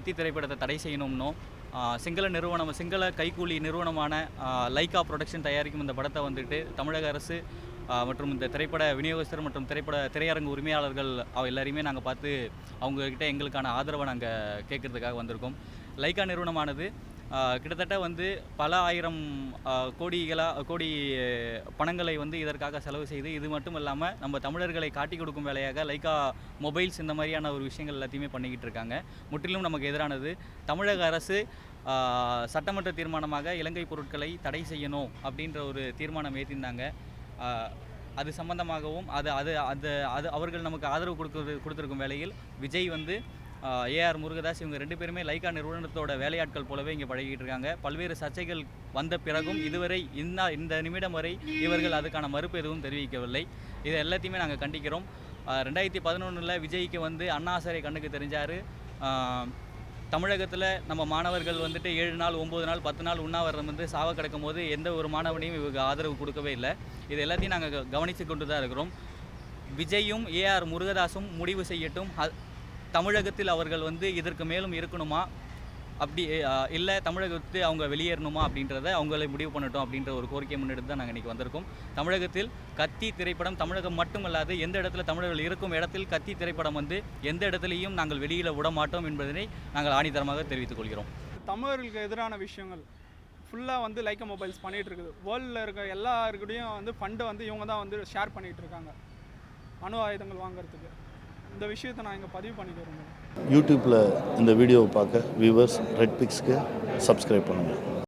கத்தி திரைப்படத்தை தடை செய்யணும்னோ சிங்கள கைக்கூலி நிறுவனமான லைக்கா ப்ரொடக்ஷன் தயாரிக்கும் இந்த படத்தை வந்துட்டு தமிழக அரசு மற்றும் இந்த திரைப்பட விநியோகஸ்தர் மற்றும் திரையரங்கு உரிமையாளர்கள் எல்லாரையுமே நாங்கள் பார்த்து அவங்கக்கிட்ட எங்களுக்கான ஆதரவை நாங்கள் கேட்குறதுக்காக வந்திருக்கோம். லைக்கா நிறுவனமானது கிட்டத்தட்ட வந்து பல ஆயிரம் கோடி பணங்களை வந்து இதற்காக செலவு செய்து, இது மட்டும் இல்லாமல் நம்ம தமிழர்களை காட்டி கொடுக்கும் வேலையாக லைக்கா மொபைல்ஸ் இந்த மாதிரியான ஒரு விஷயங்கள் எல்லாத்தையுமே பண்ணிக்கிட்டு இருக்காங்க. முற்றிலும் நமக்கு எதிரானது. தமிழக அரசு சட்டமன்ற தீர்மானமாக இலங்கை பொருட்களை தடை செய்யணும் அப்படின்ற ஒரு தீர்மானம் ஏற்றிருந்தாங்க. அது சம்பந்தமாகவும் அது அது அது அது அவர்கள் நமக்கு ஆதரவு கொடுத்துருக்கும் வேளையில் விஜய் வந்து ஏஆர் முருகதாஸ் இவங்க 2 பேருமே லைக்கா நிறுவனத்தோட வேலையாட்கள் போலவே இங்கே பழகிட்டு இருக்காங்க. பல்வேறு சர்ச்சைகள் வந்த பிறகும் இதுவரை இந்த நிமிடம் வரை இவர்கள் அதுக்கான மறுப்பு எதுவும் தெரிவிக்கவில்லை. இதை எல்லாத்தையுமே நாங்கள் கண்டிக்கிறோம். 2011 விஜய்க்கு வந்து அண்ணா சிறை கண்ணுக்கு தெரிஞ்சார். தமிழகத்தில் நம்ம மாணவர்கள் வந்துட்டு 7 நாள் 9 நாள் 10 நாள் உண்ணாவிரதம் வந்து சாவ கிடக்கும் போது எந்த ஒரு மாணவனையும் இவங்க ஆதரவு கொடுக்கவே இல்லை. இது எல்லாத்தையும் நாங்கள் கவனித்து கொண்டு தான் இருக்கிறோம். விஜயும் ஏஆர் முருகதாஸும் முடிவு செய்யட்டும். தமிழகத்தில் அவர்கள் வந்து இதற்கு மேலும் இருக்கணுமா, அப்படி இல்லை தமிழகத்தை அவங்க வெளியேறணுமா அப்படின்றத அவங்களே முடிவு பண்ணட்டும் அப்படின்ற ஒரு கோரிக்கை முன்னெடுத்து தான் நாங்கள் இன்றைக்கி வந்திருக்கோம். தமிழகத்தில் கத்தி திரைப்படம் தமிழகம் மட்டுமல்லாது எந்த இடத்துல தமிழர்கள் இருக்கும் இடத்தில் கத்தி திரைப்படம் வந்து எந்த இடத்துலையும் நாங்கள் வெளியில் விட மாட்டோம் என்பதனை நாங்கள் ஆணித்தரமாக தெரிவித்துக் கொள்கிறோம். தமிழர்களுக்கு எதிரான விஷயங்கள் ஃபுல்லாக வந்து லைக்கா மொபைல்ஸ் பண்ணிகிட்டு இருக்குது. வேர்ல்டில் இருக்க எல்லாருக்கிட்டையும் வந்து ஃபண்டை வந்து இவங்க தான் வந்து ஷேர் பண்ணிகிட்டு இருக்காங்க அணு ஆயுதங்கள் வாங்குறதுக்கு. இந்த விஷயத்தை நான் இங்கே பதிவு பண்ணிட்டு வரேன். யூடியூப்பில் இந்த வீடியோவை பார்க்க வியூவர்ஸ் ரெட் பிக்ஸ்க்கு சப்ஸ்கிரைப் பண்ணுங்கள்.